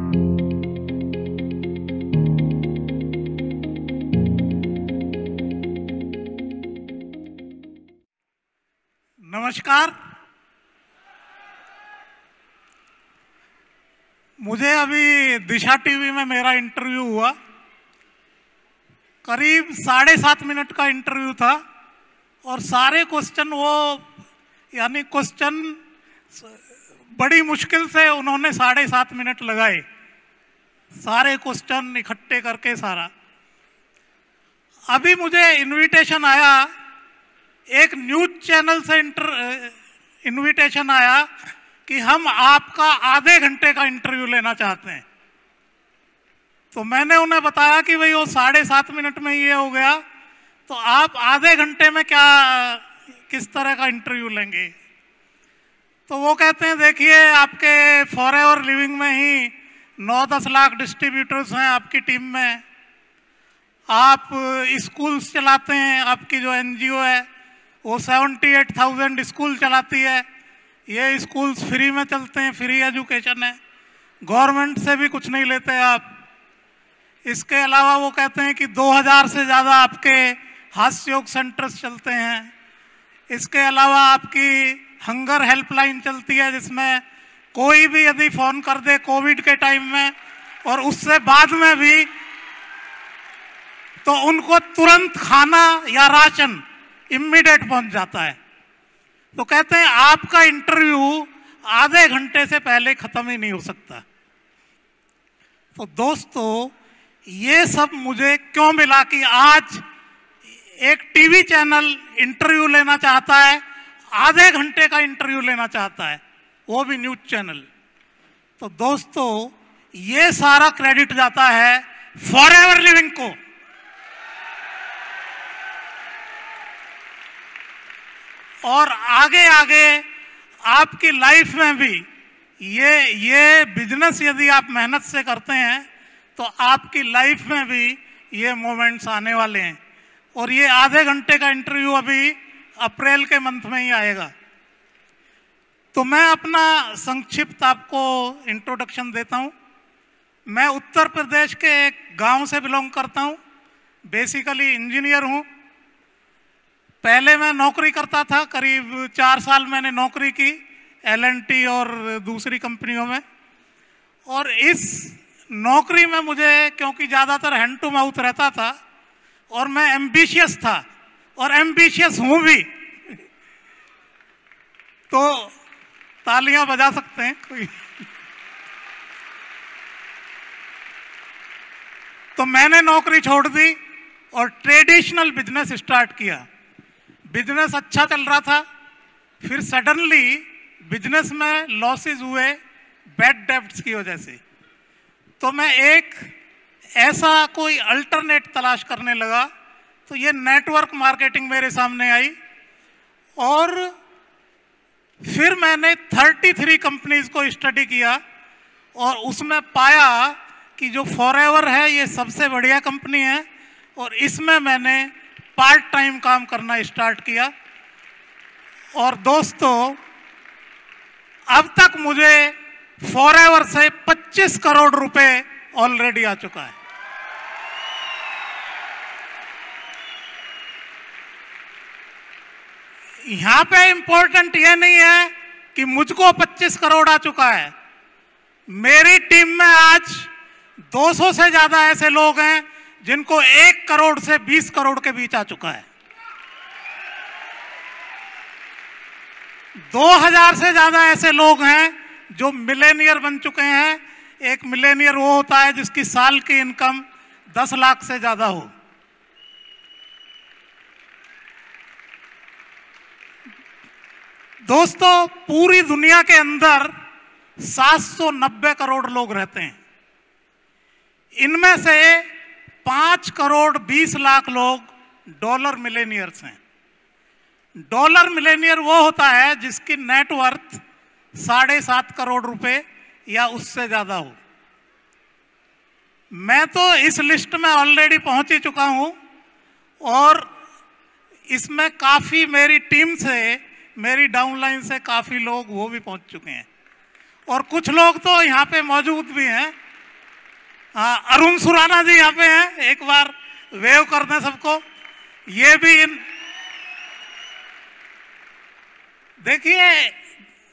नमस्कार। मुझे अभी दिशा टीवी में मेरा इंटरव्यू हुआ। करीब 7.5 मिनट का इंटरव्यू था और सारे क्वेश्चन यानी क्वेश्चन बड़ी मुश्किल से उन्होंने 7.5 मिनट लगाए, सारे क्वेश्चन इकट्ठे करके सारा। अभी मुझे इनविटेशन आया, एक न्यूज चैनल से इनविटेशन आया कि हम आपका आधे घंटे का इंटरव्यू लेना चाहते हैं। तो मैंने उन्हें बताया कि भाई वो 7.5 मिनट में ये हो गया, तो आप आधे घंटे में किस तरह का इंटरव्यू लेंगे। तो वो कहते हैं देखिए, आपके फॉरएवर लिविंग में ही 9-10 लाख डिस्ट्रीब्यूटर्स हैं आपकी टीम में, आप स्कूल्स चलाते हैं, आपकी जो एनजीओ है वो 78,000 स्कूल चलाती है, ये स्कूल्स फ्री में चलते हैं, फ्री एजुकेशन है, गवर्नमेंट से भी कुछ नहीं लेते आप। इसके अलावा वो कहते हैं कि 2000 से ज़्यादा आपके हास्य योग सेंटर्स चलते हैं। इसके अलावा आपकी हंगर हेल्पलाइन चलती है, जिसमें कोई भी यदि फ़ोन कर दे कोविड के टाइम में और उससे बाद में भी, तो उनको तुरंत खाना या राशन इमीडिएट पहुंच जाता है। तो कहते हैं आपका इंटरव्यू आधे घंटे से पहले खत्म ही नहीं हो सकता। तो दोस्तों, ये सब मुझे क्यों मिला कि आज एक टीवी चैनल इंटरव्यू लेना चाहता है, आधे घंटे का इंटरव्यू लेना चाहता है, वो भी न्यूज चैनल। तो दोस्तों, ये सारा क्रेडिट जाता है फॉरएवर लिविंग को। और आगे आगे आपकी लाइफ में भी ये बिजनेस यदि आप मेहनत से करते हैं तो आपकी लाइफ में भी ये मोमेंट्स आने वाले हैं। और ये आधे घंटे का इंटरव्यू अभी अप्रैल के मंथ में ही आएगा। तो मैं अपना संक्षिप्त आपको इंट्रोडक्शन देता हूँ। मैं उत्तर प्रदेश के एक गांव से बिलोंग करता हूँ, बेसिकली इंजीनियर हूँ। पहले मैं नौकरी करता था, करीब 4 साल मैंने नौकरी की L&T और दूसरी कंपनियों में। और इस नौकरी में मुझे, क्योंकि ज़्यादातर हैंड टू माउथ रहता था और मैं एम्बिशियस था और एम्बिशियस हूँ भी, तो तालियां बजा सकते हैं कोई। तो मैंने नौकरी छोड़ दी और ट्रेडिशनल बिजनेस स्टार्ट किया। बिजनेस अच्छा चल रहा था, फिर सडनली बिजनेस में लॉसेस हुए बैड डेब्ट्स की वजह से। तो मैं एक ऐसा कोई अल्टरनेट तलाश करने लगा, तो ये नेटवर्क मार्केटिंग मेरे सामने आई और फिर मैंने 33 कंपनीज को स्टडी किया और उसमें पाया कि जो फॉरएवर है ये सबसे बढ़िया कंपनी है और इसमें मैंने पार्ट टाइम काम करना स्टार्ट किया। और दोस्तों, अब तक मुझे फॉरएवर से 25 करोड़ रुपए ऑलरेडी आ चुका है। यहां पे इंपॉर्टेंट ये नहीं है कि मुझको 25 करोड़ आ चुका है, मेरी टीम में आज 200 से ज्यादा ऐसे लोग हैं जिनको 1 करोड़ से 20 करोड़ के बीच आ चुका है। 2000 से ज्यादा ऐसे लोग हैं जो मिलेनियर बन चुके हैं। एक मिलेनियर वो होता है जिसकी साल की इनकम 10 लाख से ज्यादा हो। दोस्तों, पूरी दुनिया के अंदर 790 करोड़ लोग रहते हैं। इनमें से 5 करोड़ 20 लाख लोग डॉलर मिलेनियर्स हैं। डॉलर मिलेनियर वो होता है जिसकी नेटवर्थ 7.5 करोड़ रुपए या उससे ज्यादा हो। मैं तो इस लिस्ट में ऑलरेडी पहुंच ही चुका हूं और इसमें काफी मेरी टीम से, मेरी डाउनलाइन से काफी लोग वो भी पहुंच चुके हैं और कुछ लोग तो यहाँ पे मौजूद भी हैं हाँ, अरुण सुराना जी यहाँ पे हैं, एक बार वेव कर दें सबको। ये भी देखिए,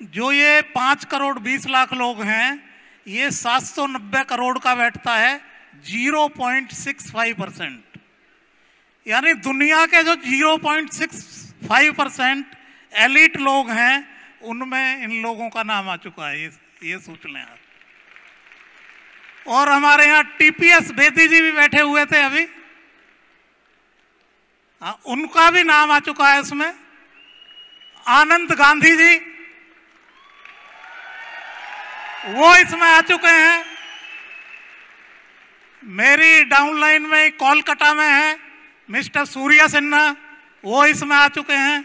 जो ये 5 करोड़ 20 लाख लोग हैं, ये 790 करोड़ का बैठता है 0.65%। यानी दुनिया के जो 0.65% एलिट लोग हैं, उनमें इन लोगों का नाम आ चुका है। ये सोच लें आप। और हमारे यहाँ टीपीएस बेदी जी भी बैठे हुए थे अभी, उनका भी नाम आ चुका है इसमें। आनंद गांधी जी, वो इसमें आ चुके हैं। मेरी डाउनलाइन में कोलकाता में है मिस्टर सूर्या सिन्हा, वो इसमें आ चुके हैं।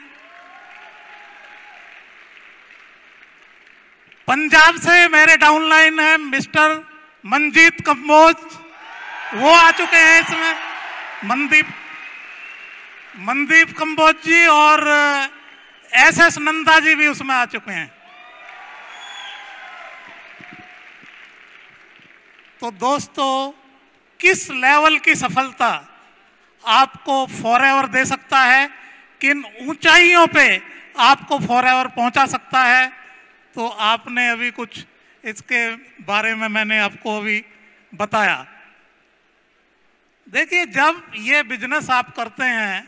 पंजाब से मेरे डाउनलाइन है मिस्टर मनजीत कंबोज, वो आ चुके हैं इसमें। मनदीप कंबोज जी और एसएस नंदा जी भी उसमें आ चुके हैं। तो दोस्तों, किस लेवल की सफलता आपको फॉरएवर दे सकता है, किन ऊंचाइयों पे आपको फॉरएवर पहुंचा सकता है, तो आपने अभी कुछ इसके बारे में मैंने आपको अभी बताया। देखिए, जब ये बिजनेस आप करते हैं,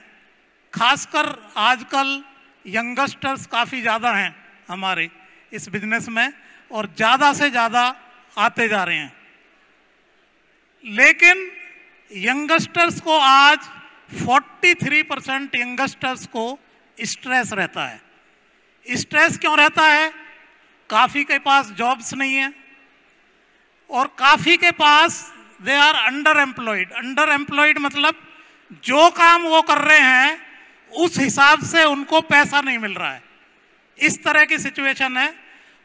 खासकर आजकल यंगस्टर्स काफ़ी ज़्यादा हैं हमारे इस बिजनेस में, और ज़्यादा से ज़्यादा आते जा रहे हैं। लेकिन यंगस्टर्स को आज 43% यंगस्टर्स को स्ट्रेस रहता है। स्ट्रेस क्यों रहता है? काफ़ी के पास जॉब्स नहीं है, और काफ़ी के पास they are under employed. Under employed मतलब जो काम वो कर रहे हैं उस हिसाब से उनको पैसा नहीं मिल रहा है, इस तरह की सिचुएशन है।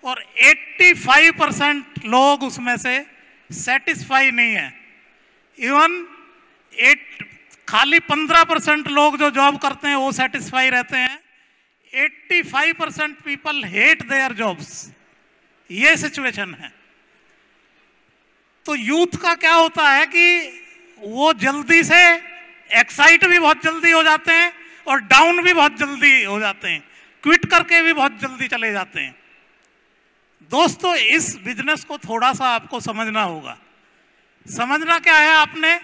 और 85% लोग उसमें से सेटिस्फाई नहीं है। इवन खाली 15% लोग जो जॉब करते हैं वो सेटिस्फाई रहते हैं। 85% पीपल हेट देयर जॉब्स, ये सिचुएशन है। तो यूथ का क्या होता है कि वो जल्दी से एक्साइट भी बहुत जल्दी हो जाते हैं और डाउन भी बहुत जल्दी हो जाते हैं, क्विट करके भी बहुत जल्दी चले जाते हैं। दोस्तों, इस बिजनेस को थोड़ा सा आपको समझना होगा। समझना क्या है आपने?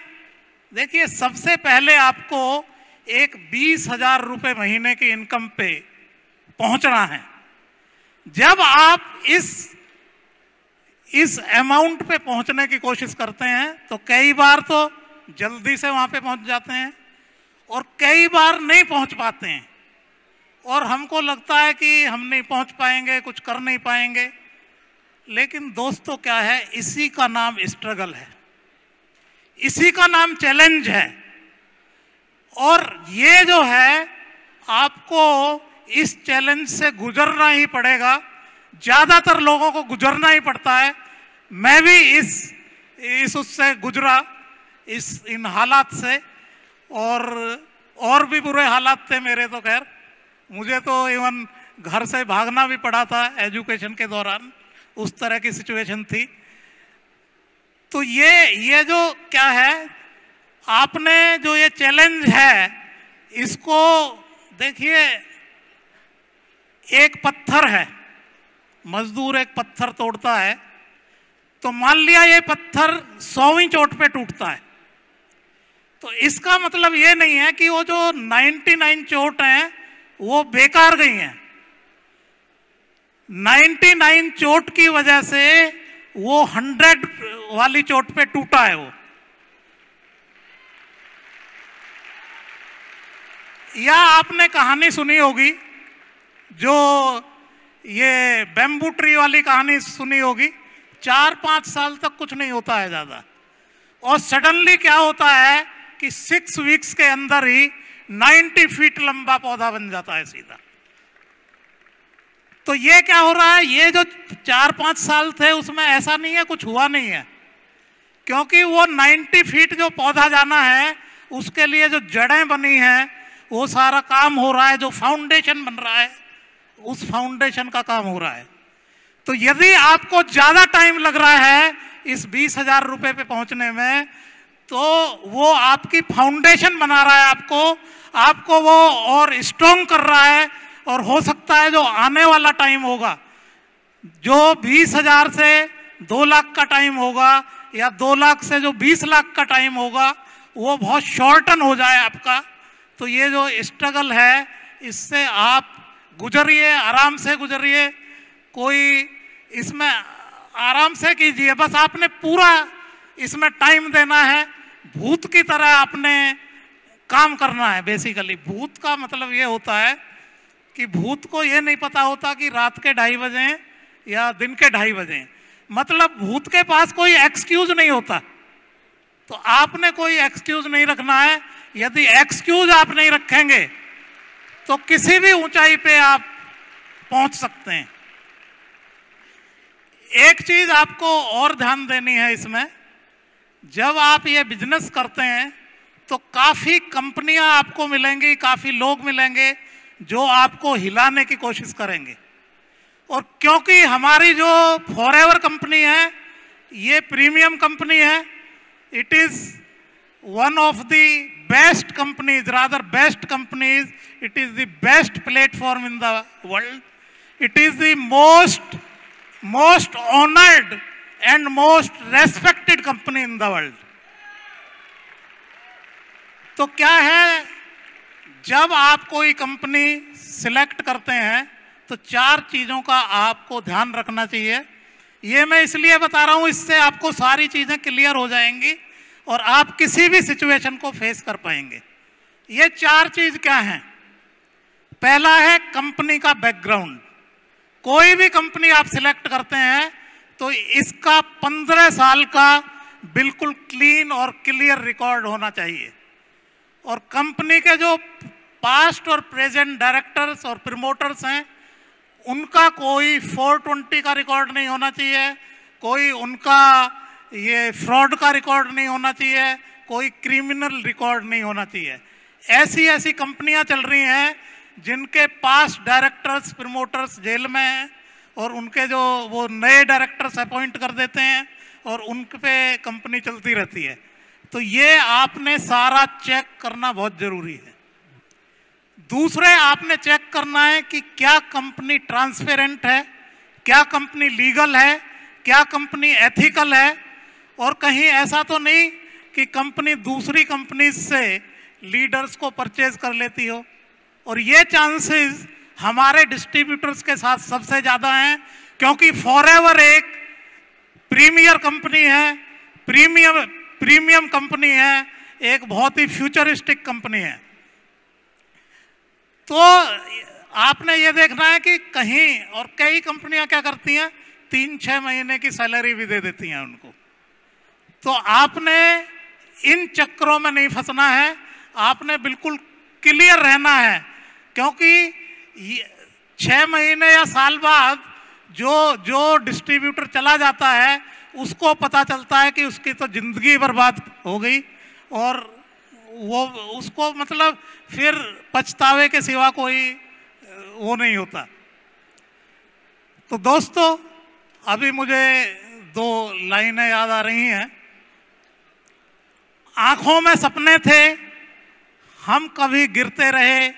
देखिए, सबसे पहले आपको एक 20,000 रुपये महीने की इनकम पे पहुंचना है। जब आप इस अमाउंट पे पहुंचने की कोशिश करते हैं तो कई बार तो जल्दी से वहां पे पहुंच जाते हैं और कई बार नहीं पहुंच पाते हैं, और हमको लगता है कि हम नहीं पहुंच पाएंगे, कुछ कर नहीं पाएंगे। लेकिन दोस्तों, क्या है, इसी का नाम स्ट्रगल है, इसी का नाम चैलेंज है। और ये जो है, आपको इस चैलेंज से गुजरना ही पड़ेगा। ज्यादातर लोगों को गुजरना ही पड़ता है। मैं भी इस उससे गुजरा, इन हालात से, और भी बुरे हालात थे मेरे। तो खैर, मुझे तो इवन घर से भागना भी पड़ा था एजुकेशन के दौरान, उस तरह की सिचुएशन थी। तो ये जो क्या है, आपने जो ये चैलेंज है, इसको देखिए, एक पत्थर है, मजदूर एक पत्थर तोड़ता है, तो मान लिया ये पत्थर 100वीं चोट पे टूटता है, तो इसका मतलब ये नहीं है कि वो जो 99 चोट हैं वो बेकार गई हैं। 99 चोट की वजह से वो 100 वाली चोट पे टूटा है वो। या आपने कहानी सुनी होगी, जो ये बैम्बू ट्री वाली कहानी सुनी होगी। 4-5 साल तक कुछ नहीं होता है ज्यादा, और सडनली क्या होता है कि 6 वीक्स के अंदर ही 90 फीट लंबा पौधा बन जाता है सीधा। तो ये क्या हो रहा है, ये जो 4-5 साल थे उसमें ऐसा नहीं है, कुछ हुआ नहीं है, क्योंकि वो 90 फीट जो पौधा जाना है उसके लिए जो जड़ें बनी हैं वो सारा काम हो रहा है, जो फाउंडेशन बन रहा है उस फाउंडेशन का काम हो रहा है। तो यदि आपको ज्यादा टाइम लग रहा है इस 20,000 रुपए पे पहुंचने में, तो वो आपकी फाउंडेशन बना रहा है, आपको वो और स्ट्रॉन्ग कर रहा है। और हो सकता है जो आने वाला टाइम होगा, जो 20,000 से 2 लाख का टाइम होगा, या 2 लाख से जो 20 लाख का टाइम होगा, वो बहुत शॉर्टन हो जाए आपका। तो ये जो स्ट्रगल है, इससे आप गुजरिए, आराम से गुजरिए, कोई इसमें आराम से कीजिए। बस आपने पूरा इसमें टाइम देना है, भूत की तरह आपने काम करना है। बेसिकली भूत का मतलब ये होता है कि भूत को ये नहीं पता होता कि रात के 2:30 बजे या दिन के 2:30 बजे, मतलब भूत के पास कोई एक्सक्यूज नहीं होता। तो आपने कोई एक्सक्यूज नहीं रखना है। यदि एक्सक्यूज आप नहीं रखेंगे तो किसी भी ऊंचाई पे आप पहुंच सकते हैं। एक चीज आपको और ध्यान देनी है इसमें, जब आप ये बिजनेस करते हैं तो काफी कंपनियां आपको मिलेंगी, काफी लोग मिलेंगे जो आपको हिलाने की कोशिश करेंगे। और क्योंकि हमारी जो फॉरएवर कंपनी है, ये प्रीमियम कंपनी है, it is one of the best companies, rather best companies, it is the best platform in the world, it is the most honoured and most respected company in the world. तो क्या है, जब आप कोई company select करते हैं तो 4 चीजों का आपको ध्यान रखना चाहिए। ये मैं इसलिए बता रहा हूं, इससे आपको सारी चीजें क्लियर हो जाएंगी और आप किसी भी सिचुएशन को फेस कर पाएंगे। ये 4 चीज क्या हैं? पहला है कंपनी का बैकग्राउंड। कोई भी कंपनी आप सिलेक्ट करते हैं तो इसका 15 साल का बिल्कुल क्लीन और क्लियर रिकॉर्ड होना चाहिए। और कंपनी के जो पास्ट और प्रेजेंट डायरेक्टर्स और प्रमोटर्स हैं, उनका कोई 420 का रिकॉर्ड नहीं होना चाहिए, कोई उनका ये फ्रॉड का रिकॉर्ड नहीं होना चाहिए, कोई क्रिमिनल रिकॉर्ड नहीं होना चाहिए। ऐसी कंपनियां चल रही हैं जिनके पास्ट डायरेक्टर्स प्रमोटर्स जेल में हैं और उनके जो वो नए डायरेक्टर्स अपॉइंट कर देते हैं और उन पे कंपनी चलती रहती है। तो ये आपने सारा चेक करना बहुत जरूरी है। दूसरे आपने चेक करना है कि क्या कंपनी ट्रांसपेरेंट है, क्या कंपनी लीगल है, क्या कंपनी एथिकल है, और कहीं ऐसा तो नहीं कि कंपनी दूसरी कंपनी से लीडर्स को परचेज कर लेती हो। और ये चांसेस हमारे डिस्ट्रीब्यूटर्स के साथ सबसे ज़्यादा हैं, क्योंकि फॉरएवर एक प्रीमियर कंपनी है, प्रीमियम कंपनी है, एक बहुत ही फ्यूचरिस्टिक कंपनी है। तो आपने ये देखना है कि कहीं, और कई कंपनियां क्या करती हैं, 3-6 महीने की सैलरी भी दे देती हैं उनको। तो आपने इन चक्करों में नहीं फंसना है, आपने बिल्कुल क्लियर रहना है, क्योंकि 6 महीने या साल बाद जो डिस्ट्रीब्यूटर चला जाता है उसको पता चलता है कि उसकी तो जिंदगी बर्बाद हो गई, और वो उसको मतलब फिर पछतावे के सिवा कोई वो नहीं होता। तो दोस्तों, अभी मुझे 2 लाइनें याद आ रही हैं। आंखों में सपने थे, हम कभी गिरते रहे,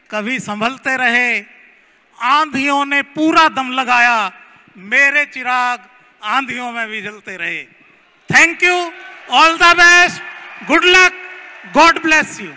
कभी संभलते रहे, आंधियों ने पूरा दम लगाया, मेरे चिराग आंधियों में भी जलते रहे। Thank you, all the best, good luck, God bless you.